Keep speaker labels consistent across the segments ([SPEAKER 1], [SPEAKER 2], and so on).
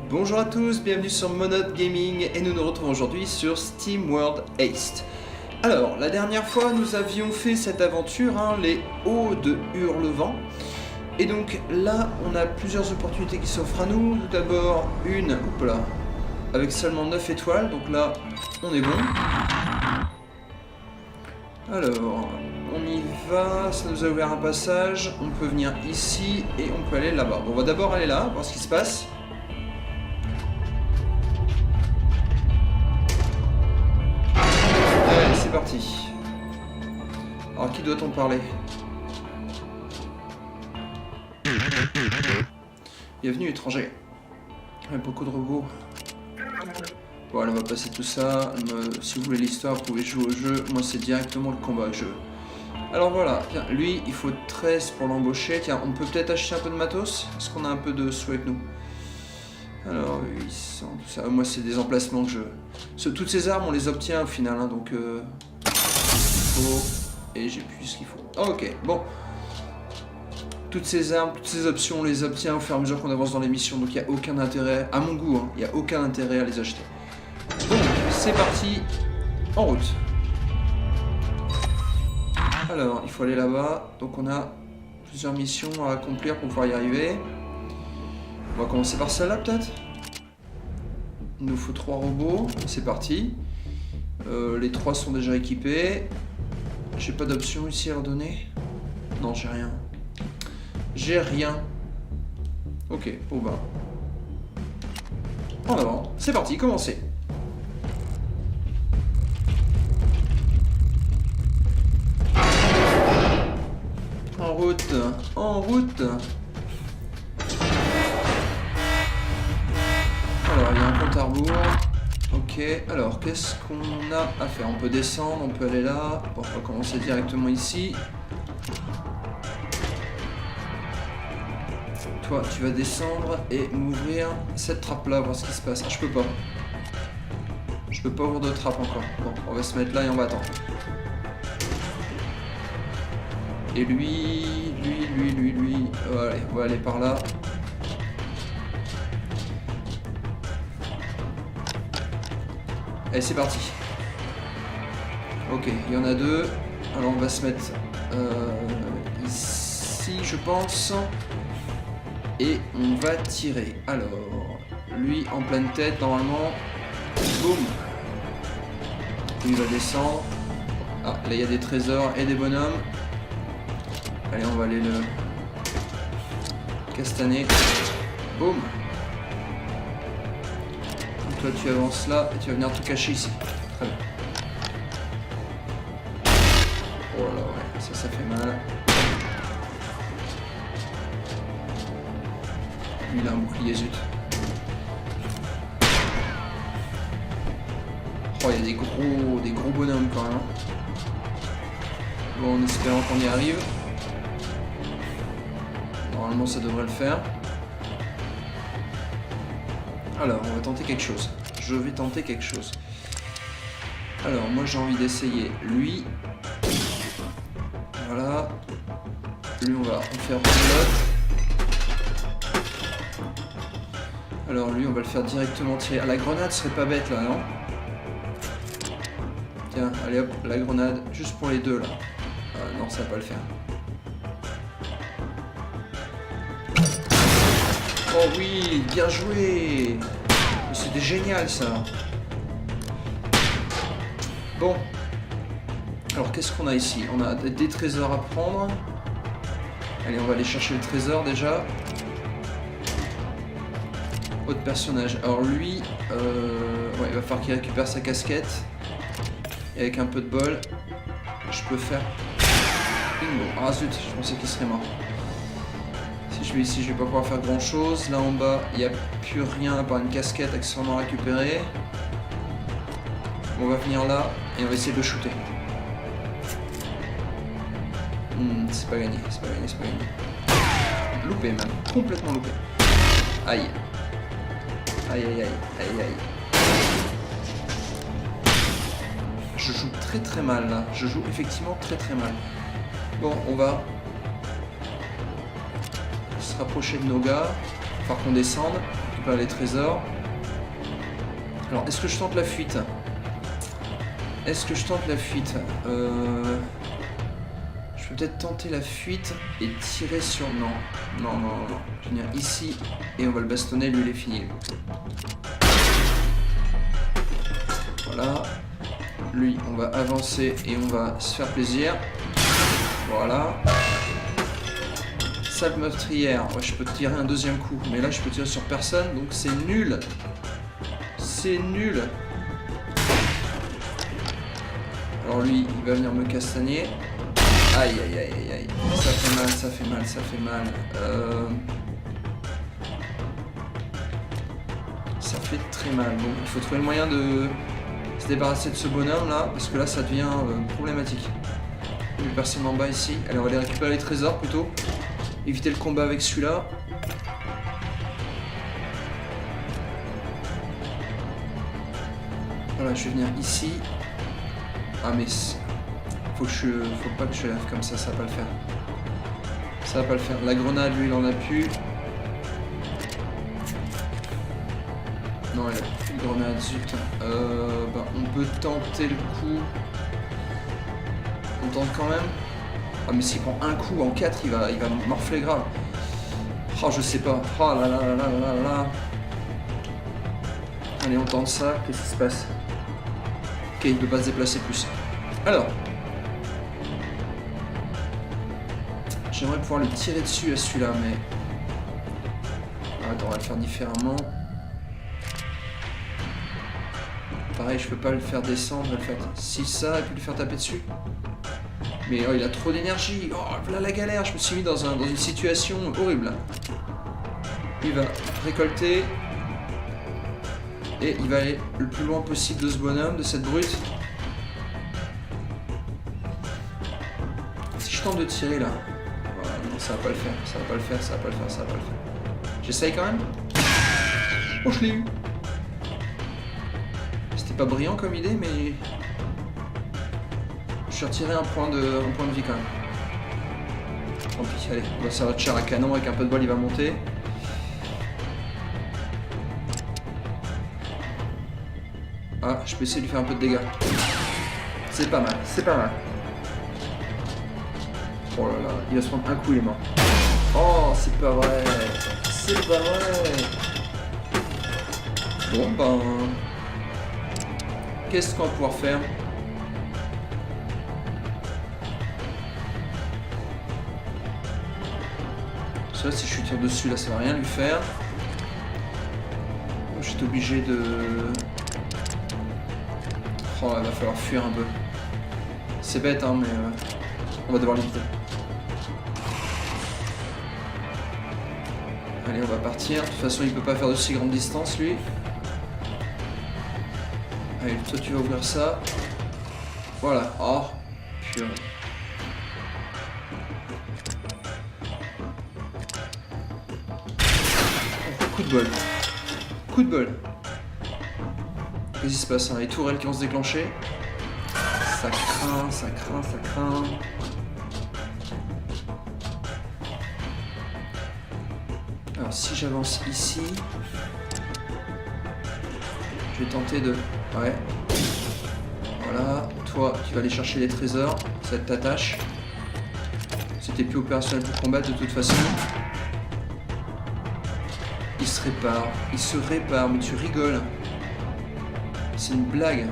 [SPEAKER 1] Bonjour à tous, bienvenue sur Monode Gaming et nous nous retrouvons aujourd'hui sur SteamWorld Heist. Alors, la dernière fois nous avions fait cette aventure, les hauts de Hurlevent. Et donc là, on a plusieurs opportunités qui s'offrent à nous. Tout d'abord une, avec seulement 9 étoiles, donc là on est bon. Alors, on y va, ça nous a ouvert un passage, on peut venir ici et on peut aller là-bas. Bon, on va d'abord aller là, voir ce qui se passe. Allez, c'est parti. Alors, qui doit-on parler? Bienvenue, étranger. Il y a beaucoup de robots. Bon, allez, on va passer tout ça. Si vous voulez l'histoire, vous pouvez jouer au jeu. Moi, c'est directement le combat que je veux. Alors voilà, tiens, lui, il faut 13 pour l'embaucher. Tiens, on peut peut-être acheter un peu de matos? Est-ce qu'on a un peu de sous avec nous? Alors, 800, tout ça. Moi, c'est des emplacements que je veux. Toutes ces armes, on les obtient au final, donc... Et j'ai plus ce qu'il faut. Ok, bon. Toutes ces armes, toutes ces options, on les obtient au fur et à mesure qu'on avance dans les missions. Donc, il n'y a aucun intérêt, à mon goût, il n'y a aucun intérêt à les acheter. Donc, c'est parti, en route. Alors, il faut aller là-bas. Donc, on a plusieurs missions à accomplir pour pouvoir y arriver. On va commencer par celle-là, peut-être. Il nous faut 3 robots. C'est parti. Les 3 sont déjà équipés. J'ai pas d'option ici à leur donner. Non, j'ai rien. J'ai rien. Ok, bon bah. En avant. C'est parti, commencez. En route, en route. Alors, il y a un compte à rebours. Ok, alors, qu'est-ce qu'on a à faire? On peut descendre, on peut aller là. Bon, on va commencer directement ici. Toi, tu vas descendre et m'ouvrir cette trappe-là, voir ce qui se passe. Ah, je peux pas. Je peux pas ouvrir de trappe encore. Bon, on va se mettre là et on va attendre. Et lui... Allez, on va aller par là. Allez, c'est parti. Ok, il y en a 2. Alors, on va se mettre ici, je pense. Et on va tirer. Alors, lui en pleine tête, normalement. Boum. Lui va descendre. Ah, là, il y a des trésors et des bonhommes. Allez, on va aller le castaner. Boum. Toi, tu avances là et tu vas venir te cacher ici. Très bien. Oh là, ouais, ça fait mal. Lui, il a un bouclier, zut. Oh, il y a des gros bonhommes quand même. Bon, en espérant qu'on y arrive. Normalement, ça devrait le faire. Alors, on va tenter quelque chose. Je vais tenter quelque chose. Alors, moi, j'ai envie d'essayer lui. Voilà. Lui, on va en faire l'autre. Alors, lui, on va le faire directement tirer. Ah, la grenade serait pas bête, là, non? Tiens, allez hop, la grenade, juste pour les deux, là. Ah, non, ça va pas le faire. Oh oui, bien joué! C'était génial ça! Bon. Alors qu'est-ce qu'on a ici? On a des trésors à prendre. Allez, on va aller chercher le trésor déjà. Autre personnage. Alors lui, ouais, il va falloir qu'il récupère sa casquette. Et avec un peu de bol, je peux faire... Bingo! Ah zut, je pensais qu'il serait mort. Si je vais ici, je vais pas pouvoir faire grand chose. Là en bas, il n'y a plus rien à part une casquette accessoirement récupérée. On va venir là et on va essayer de le shooter. C'est pas gagné, c'est pas gagné, c'est pas gagné. Loupé même, complètement loupé. Aïe. Aïe aïe aïe, aïe aïe. Je joue très très mal là, je joue effectivement très très mal. Bon, on va se rapprocher de nos gars, il va falloir qu'on descende, récupérer les trésors. Alors, est-ce que je tente la fuite? Est-ce que je tente la fuite? Je peux peut-être tenter la fuite et tirer sur... Non. Non, non, non, non. Je vais venir ici et on va le bastonner. Lui, il est fini. Voilà. Lui, on va avancer et on va se faire plaisir. Voilà. Salle meurtrière. Ouais, je peux tirer un deuxième coup. Mais là, je peux tirer sur personne. Donc, c'est nul. C'est nul. Alors lui, il va venir me castagner. Aïe, aïe, aïe, aïe, aïe. Ça fait mal, ça fait mal, ça fait mal. Ça fait très mal. Bon, il faut trouver le moyen de se débarrasser de ce bonhomme là, parce que là, ça devient problématique. Il y a personne en bas ici. Allez, on va aller récupérer les trésors plutôt. Éviter le combat avec celui-là. Voilà, je vais venir ici. Ah mais faut pas que je lève comme ça va pas le faire. Ça va pas le faire. La grenade, lui, il en a plus. Non, il a plus de grenade, zut. Bah, on peut tenter le coup. On tente quand même. Ah mais s'il prend un coup en 4, il va morfler grave. Oh, je sais pas. Oh là là là là là là. Allez, on tente ça. Qu'est-ce qui se passe? Ok, il ne peut pas se déplacer plus. Alors, j'aimerais pouvoir le tirer dessus à celui-là, mais... Attends, on va le faire différemment. Pareil, je peux pas le faire descendre, je vais le faire si ça, et puis le faire taper dessus. Mais oh, il a trop d'énergie. Oh, voilà la galère, je me suis mis dans une situation horrible. Il va récolter. Et il va aller le plus loin possible de ce bonhomme, de cette brute. Si je tente de tirer là... Voilà, non, ça va pas le faire, ça va pas le faire, ça va pas le faire, ça va pas le faire. J'essaye quand même. Oh, je l'ai eu. C'était pas brillant comme idée, mais... Je suis retiré un point de vie quand même. Tant pis, allez, on va servir de char à canon, avec un peu de bol il va monter. Ah, je peux essayer de lui faire un peu de dégâts. C'est pas mal, c'est pas mal. Oh là là, il va se prendre un coup, il est mort. Oh, c'est pas vrai. C'est pas vrai. Bon, ben... Qu'est-ce qu'on va pouvoir faire? Ça, si je lui tire dessus, là, ça va rien lui faire. Bon, je suis obligé de... Oh, il va falloir fuir un peu. C'est bête, hein, mais on va devoir l'éviter. Allez, on va partir. De toute façon, il peut pas faire de si grande distance, lui. Allez, toi, tu vas ouvrir ça. Voilà. Oh, purée. Coup de bol. Coup de bol. Qu'est-ce qui se passe, hein? Les tourelles qui vont se déclencher. Ça craint, ça craint, ça craint. Alors si j'avance ici, je vais tenter de... Ouais. Voilà. Toi, tu vas aller chercher les trésors. Ça va être ta tâche. C'était plus opérationnel pour combattre de toute façon. Il se répare. Il se répare, mais tu rigoles. C'est une blague.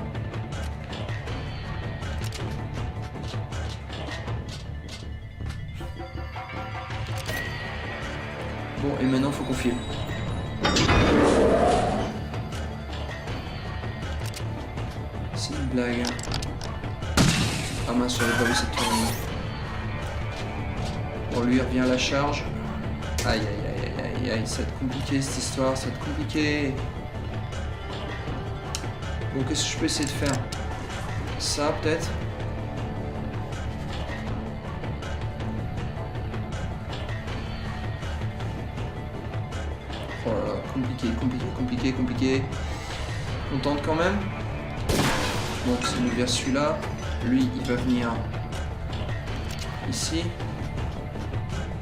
[SPEAKER 1] Bon, et maintenant, faut qu'on file. C'est une blague. Ah mince, j'avais pas vu cette tourelle. Bon, lui, il revient à la charge. Aïe, aïe, aïe, aïe, aïe, aïe, ça va être compliqué cette histoire, ça va être compliqué. Bon, qu'est-ce que je peux essayer de faire? Ça, peut-être? Oh là là, compliqué, compliqué, compliqué, compliqué. On tente quand même. Bon, c'est nous vers celui-là. Lui, il va venir ici.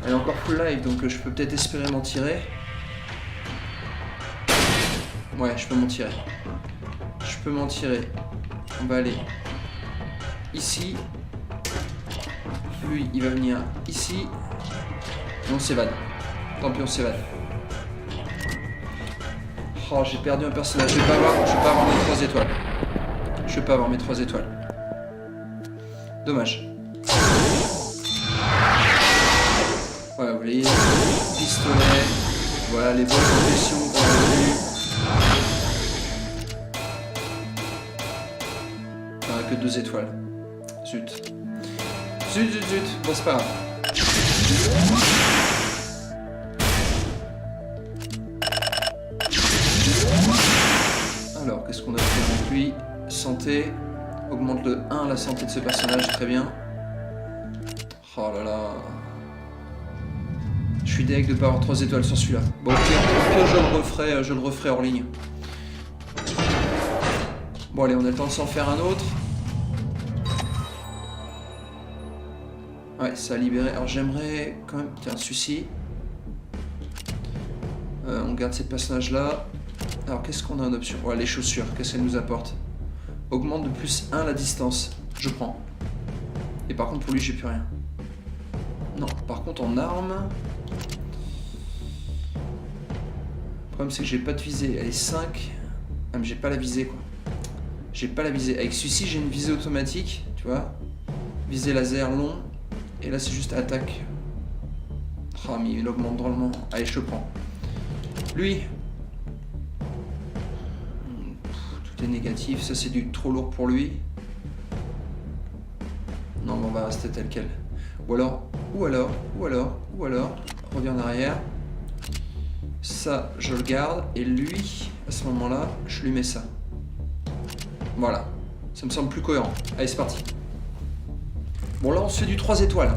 [SPEAKER 1] Elle est encore full life, donc je peux peut-être espérer m'en tirer. Ouais, je peux m'en tirer. Je peux m'en tirer. On va aller ici. Lui, il va venir ici. Et on s'évade. Tant pis, on s'évade. Oh, j'ai perdu un personnage. Je vais pas avoir mes 3 étoiles. Je vais pas avoir mes 3 étoiles. Dommage. Voilà, vous voyez. Pistolet. Voilà, les bonnes confessions qu'on a vues. Ah, que 2 étoiles. Zut. Zut. Bon, c'est pas grave. Alors, qu'est-ce qu'on a fait avec lui? Santé. Augmente de 1 la santé de ce personnage, très bien. Oh là là. Je suis deg de ne pas avoir 3 étoiles sur celui-là. Bon, au pire, je le referai hors ligne. Bon, allez, on a le temps de s'en faire un autre. Ouais, ça a libéré. Alors, j'aimerais quand même... Tiens, celui-ci. On garde ces personnages-là. Alors, qu'est-ce qu'on a en option? Ouais, les chaussures, qu'est-ce qu'elles nous apportent? Augmente de plus 1 la distance. Je prends. Et par contre, pour lui, j'ai plus rien. Non, par contre, en arme... Le problème, c'est que j'ai pas de visée. Elle est 5. Ah, mais j'ai pas la visée, quoi. J'ai pas la visée. Avec celui-ci, j'ai une visée automatique, tu vois. Visée laser long. Et là, c'est juste attaque. Ah, mais il augmente drôlement. Allez, je le prends. Lui. Tout est négatif. Ça, c'est du trop lourd pour lui. Non, mais on va rester tel quel. Ou alors, reviens en arrière. Ça, je le garde. Et lui, à ce moment-là, je lui mets ça. Voilà. Ça me semble plus cohérent. Allez, c'est parti. Bon, là, on se fait du 3 étoiles.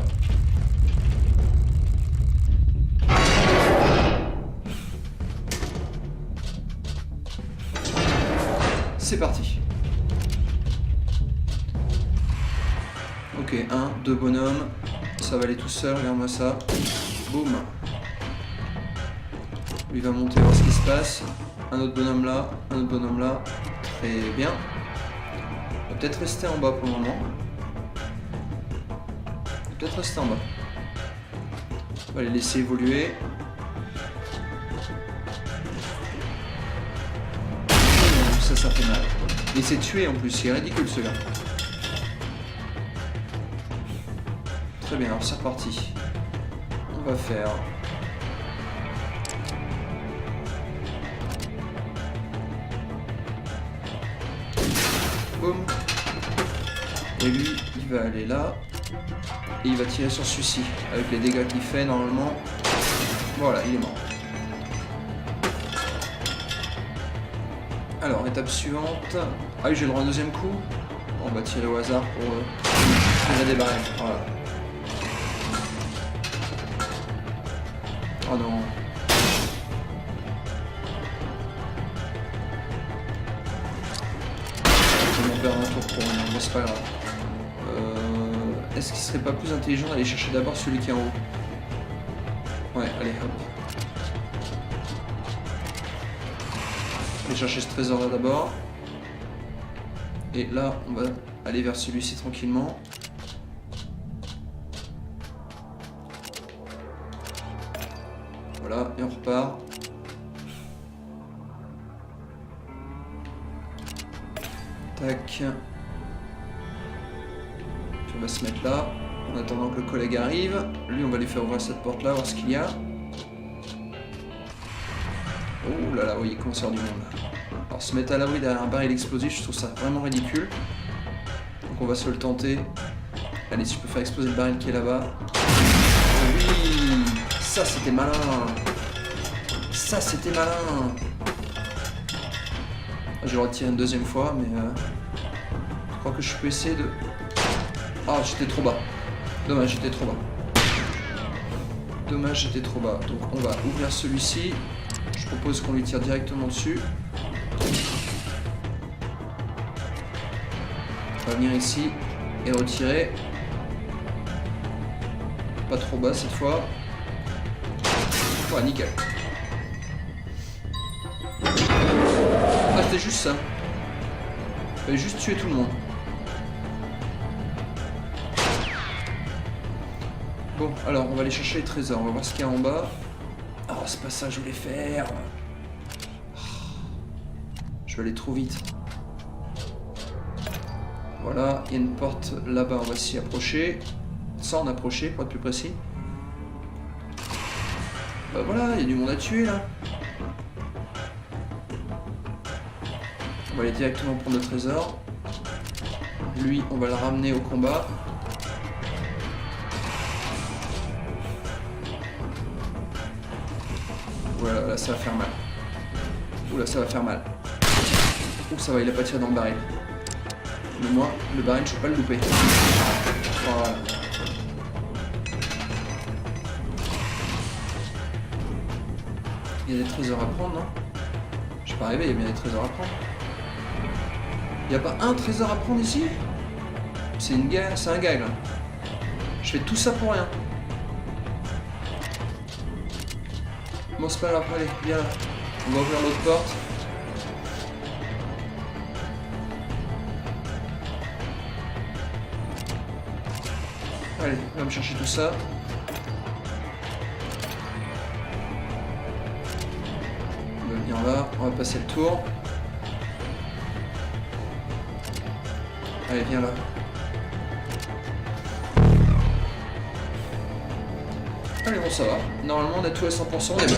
[SPEAKER 1] C'est parti. Ok, 1, 2 bonhommes. Ça va aller tout seul, regarde-moi ça. Boum. Lui va monter voir ce qui se passe. Un autre bonhomme là, un autre bonhomme là. Très bien. On va peut-être rester en bas pour le moment. Peut-être rester en bas. On va les laisser évoluer. Ça fait mal. Il s'est tué en plus, c'est ridicule ce gars. Très bien, alors c'est reparti. On va faire... Boum. Et lui, il va aller là. Et il va tirer sur celui-ci. Avec les dégâts qu'il fait normalement. Voilà, il est mort. Alors, étape suivante. Ah oui, j'ai le droit à un deuxième coup. On va tirer au hasard pour tirer des barils. Voilà. Oh non. Je vais m'en perdre un tour pour rien. Bon, c'est pas grave. Est-ce qu'il serait pas plus intelligent d'aller chercher d'abord celui qui est en haut? Ouais, allez, hop. Aller chercher ce trésor là d'abord. Et là, on va aller vers celui-ci tranquillement. Voilà, et on repart. Tac. On va se mettre là, en attendant que le collègue arrive. Lui, on va lui faire ouvrir cette porte là, voir ce qu'il y a. Oh là là, oui, il commence à y avoir du monde. Alors, se mettre à l'abri derrière un baril explosif, je trouve ça vraiment ridicule. Donc on va se le tenter. Allez, si je peux faire exploser le baril qui est là-bas. Oui, ça c'était malin. Ça c'était malin. Je vais le retirer une deuxième fois, mais je crois que je peux essayer de... Ah, j'étais trop bas. Dommage, j'étais trop bas. Dommage, j'étais trop bas. Donc on va ouvrir celui-ci. Je propose qu'on lui tire directement dessus. On va venir ici et retirer. Pas trop bas cette fois. Ouais, nickel. C'était juste ça. Fallait juste tuer tout le monde. Bon, alors on va aller chercher les trésors. On va voir ce qu'il y a en bas. Oh, c'est pas ça que je voulais faire. Je vais aller trop vite. Voilà, il y a une porte là-bas, on va s'y approcher. S'en approcher, pour être plus précis. Bah voilà, il y a du monde à tuer là. On va aller directement prendre le trésor. Lui, on va le ramener au combat. Voilà, là ça va faire mal. Oula, ça va faire mal. Ouh, ça va, il a pas tiré dans le baril. Mais moi, le baril, je peux pas le louper. Voilà. Il y a des trésors à prendre, non? Je suis pas arrivé, il y a bien des trésors à prendre. Il n'y a pas un trésor à prendre ici? C'est une guerre, c'est un gag là. Je fais tout ça pour rien. Bon, c'est pas grave, allez, viens là. On va ouvrir l'autre porte. Allez, on va me chercher tout ça. On va venir là, on va passer le tour. Allez, viens là. Allez, bon, ça va. Normalement, on a tout à 100%, on est bon.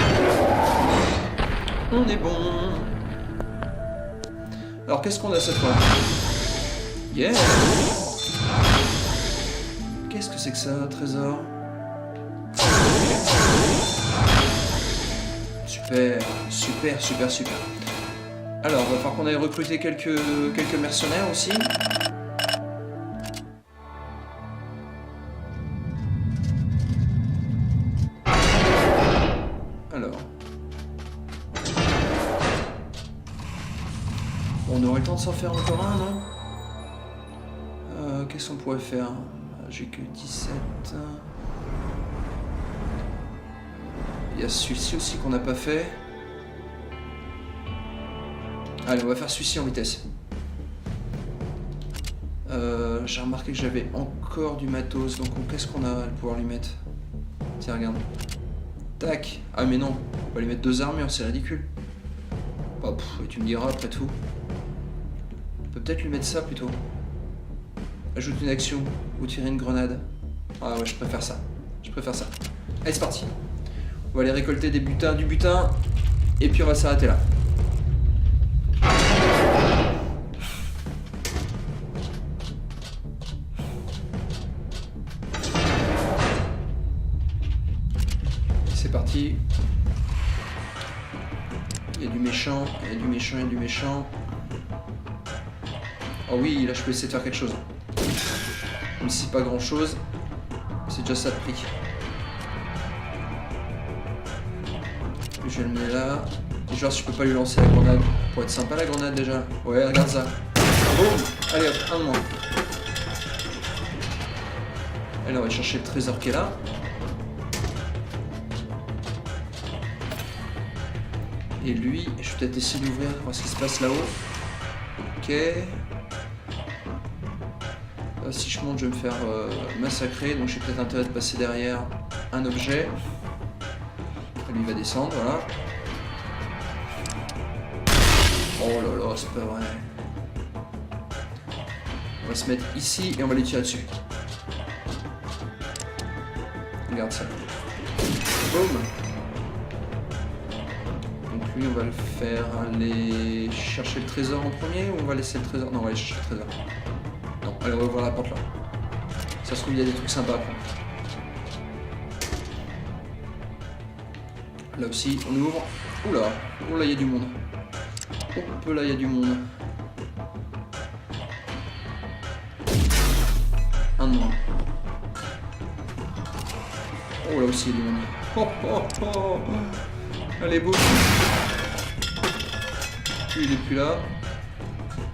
[SPEAKER 1] On est bon. Alors, qu'est-ce qu'on a cette fois? Yeah. Qu'est-ce que c'est que ça, trésor? Super, super, super, super. Alors, il va falloir qu'on aille recruter quelques mercenaires aussi. Alors. On aurait le temps de s'en faire encore un, non? Qu'est-ce qu'on pourrait faire? J'ai que 17. Il y a celui-ci aussi qu'on n'a pas fait. Allez, on va faire celui-ci en vitesse. J'ai remarqué que j'avais encore du matos, donc qu'est-ce qu'on a à pouvoir lui mettre? Tiens, regarde. Tac. Ah mais non, on va lui mettre 2 armures, c'est ridicule. Bah, et tu me diras après tout. On peut peut-être lui mettre ça plutôt. Ajoute une action ou tirer une grenade. Ah ouais, je préfère ça. Je préfère ça. Allez, c'est parti. On va aller récolter du butin, et puis on va s'arrêter là. C'est parti. Il y a du méchant, il y a du méchant, il y a du méchant. Oh oui, là je peux essayer de faire quelque chose. Même si c'est pas grand chose, c'est déjà ça de prix. Je vais le mettre là. Et genre si je peux pas lui lancer la grenade. Pour être sympa la grenade déjà. Ouais, regarde ça. Boum. Allez hop, un de moins. Allez, on va chercher le trésor qui est là. Et lui, je vais peut-être essayer d'ouvrir, voir ce qui se passe là-haut. Ok. Si je monte, je vais me faire massacrer, donc j'ai peut-être intérêt de passer derrière un objet. Lui va descendre, voilà. Oh là là, c'est pas vrai. On va se mettre ici et on va les tirer dessus. Regarde ça. Boum. Donc lui, on va le faire aller chercher le trésor en premier ou on va laisser le trésor? Non, on va aller chercher le trésor. Non, allez, on va ouvrir la porte là. Ça se trouve, il y a des trucs sympas à prendre. Là aussi, on ouvre. Oula, oh là, il y a du monde. Hop, là, il y a du monde. Un de moins. Oh, là aussi, il y a du monde. Oh, oh, oh. Allez, boum. Lui, il est plus là.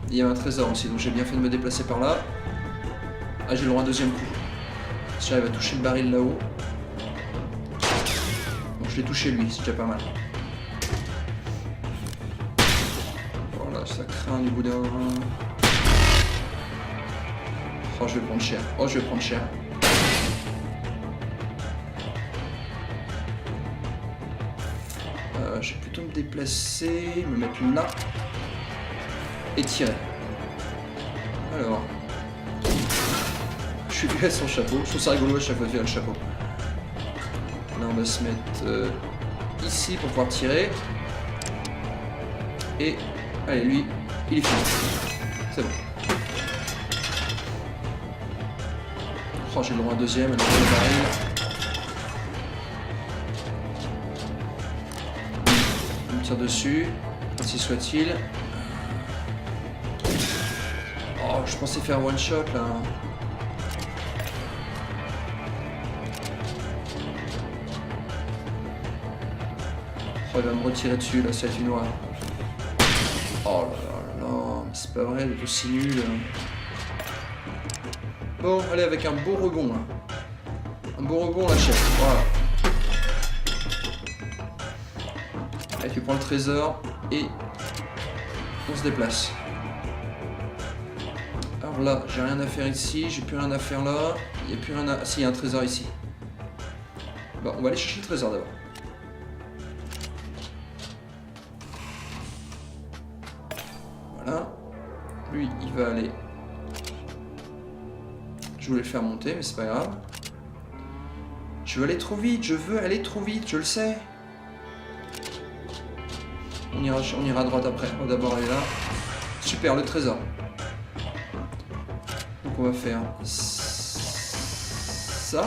[SPEAKER 1] Il y a un trésor aussi, donc j'ai bien fait de me déplacer par là. Ah, j'ai le droit à un deuxième coup. Si j'arrive à toucher le baril là-haut. Je l'ai touché lui, c'est déjà pas mal. Voilà, Ça craint du boudin. Oh, je vais prendre cher. Oh, je vais prendre cher. Je vais plutôt me déplacer, me mettre là. Et tirer. Alors. Je suis venu à son chapeau. Je trouve ça rigolo à chaque fois de virer le chapeau. Là, on va se mettre ici pour pouvoir tirer. Et. Allez, lui, il est fini. C'est bon. Oh, j'ai le droit à un deuxième, alors le baril. On me tire dessus, ainsi soit-il. Oh, je pensais faire one shot là. Oh, il va me retirer dessus là, ça va être une noire. Oh là là là, c'est pas vrai d'être aussi nul. Bon, allez, avec un beau rebond là. Un beau rebond, on l'achète. Voilà. Allez, tu prends le trésor et on se déplace. Alors là, j'ai rien à faire ici, j'ai plus rien à faire là. Il n'y a plus rien à... Ah, si, il y a un trésor ici. Bon, on va aller chercher le trésor d'abord. Voilà. Lui, il va aller... Je voulais le faire monter, mais c'est pas grave. Je veux aller trop vite, je veux aller trop vite, je le sais. On ira à droite après. On va d'abord aller là. Super, le trésor. Donc on va faire ça.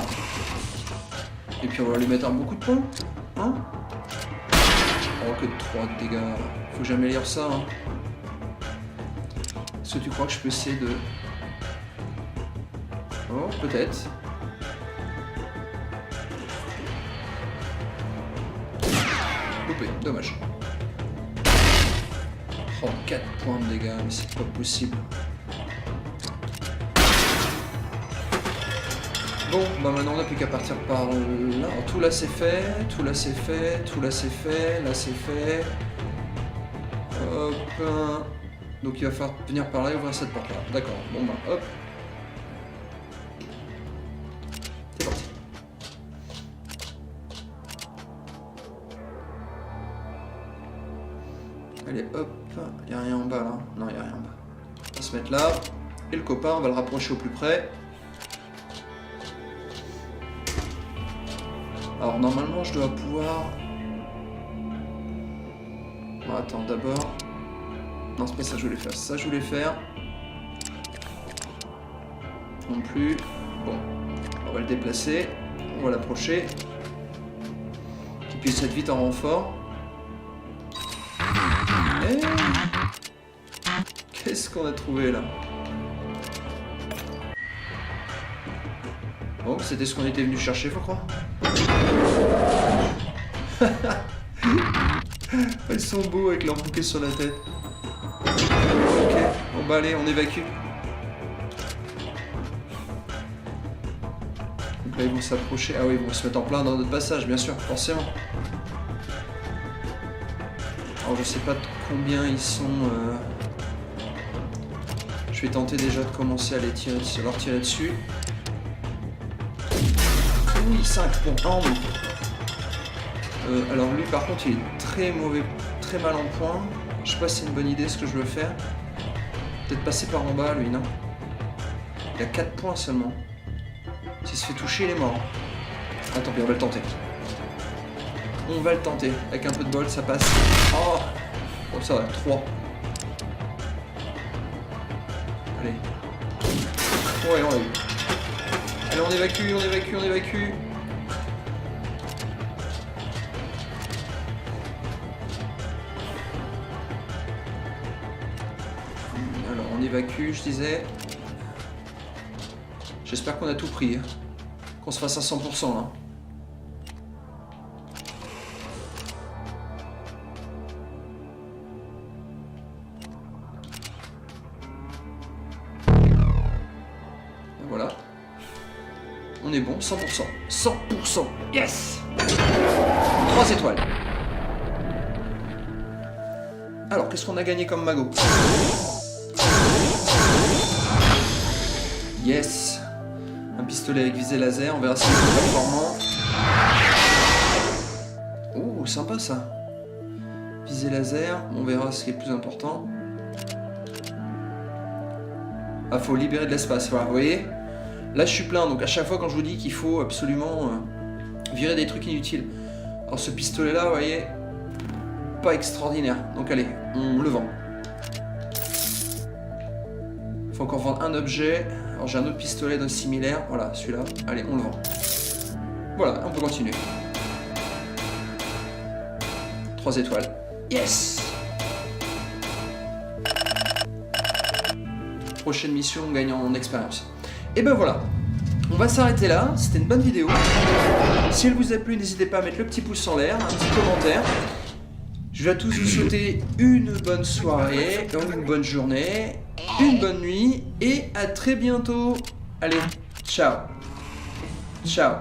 [SPEAKER 1] Et puis on va lui mettre un beau coup de poing. Hein? Oh, que de 3 de dégâts. Faut que j'améliore ça. Hein. Est-ce que tu crois que je peux essayer de... Oh, peut-être. Loupé, dommage. Oh, 4 points de dégâts, mais c'est pas possible. Bon, bah maintenant on n'a plus qu'à partir par là. Alors, tout là c'est fait, tout là c'est fait, tout là c'est fait, là c'est fait. Hop. Donc il va falloir venir par là et ouvrir cette porte là. D'accord, bon bah hop. C'est parti. Allez hop, il n'y a rien en bas là. Non, il n'y a rien en bas. On va se mettre là. Et le copain, on va le rapprocher au plus près. Alors normalement je dois pouvoir... Bon, attends, d'abord... Non, c'est pas ça que je voulais faire, c'est ça que je voulais faire. Non plus. Bon, on va le déplacer, on va l'approcher. Qu'il puisse être vite en renfort. Et... Qu'est-ce qu'on a trouvé là? Bon, c'était ce qu'on était venu chercher, faut croire. Ils sont beaux avec leur bouquet sur la tête. Ok, bon bah allez, on évacue. Donc là ils vont s'approcher. Ah oui, ils vont se mettre en plein dans notre passage, bien sûr, forcément. Alors je sais pas de combien ils sont. Je vais tenter déjà de commencer à les tirer, leur tirer dessus. Oui, 5 points. Alors lui par contre il est très mauvais, très mal en point. Je sais pas si c'est une bonne idée ce que je veux faire. Peut-être passer par en bas lui, non? Il a 4 points seulement. S'il se fait toucher, il est mort. Ah tant pis, on va le tenter. On va le tenter. Avec un peu de bol, ça passe. Oh, oh ça va, 3. Allez. Ouais, on l'a eu. Allez, on évacue, on évacue, on évacue. Alors, on évacue, je disais. J'espère qu'on a tout pris. Hein. Qu'on se fasse à 100% là. Voilà. On est bon, 100%. 100%. Yes! 3 étoiles. Alors, qu'est-ce qu'on a gagné comme magot? Yes. Un pistolet avec visée laser, on verra si c'est performant. Oh, sympa ça. Visée laser, on verra ce qui est le plus important. Ah, faut libérer de l'espace, voilà, vous voyez? Là, je suis plein, donc à chaque fois quand je vous dis qu'il faut absolument virer des trucs inutiles. Alors ce pistolet-là, vous voyez, pas extraordinaire. Donc allez, on le vend. Faut encore vendre un objet. Alors j'ai un autre pistolet d'un similaire, voilà, celui-là. Allez, on le vend. Voilà, on peut continuer. 3 étoiles. Yes! Prochaine mission, on gagne en expérience. Et ben voilà, on va s'arrêter là, c'était une bonne vidéo. Si elle vous a plu, n'hésitez pas à mettre le petit pouce en l'air, un petit commentaire. Je vais à tous vous souhaiter une bonne soirée, une bonne journée, une bonne nuit, et à très bientôt. Allez, ciao. Ciao.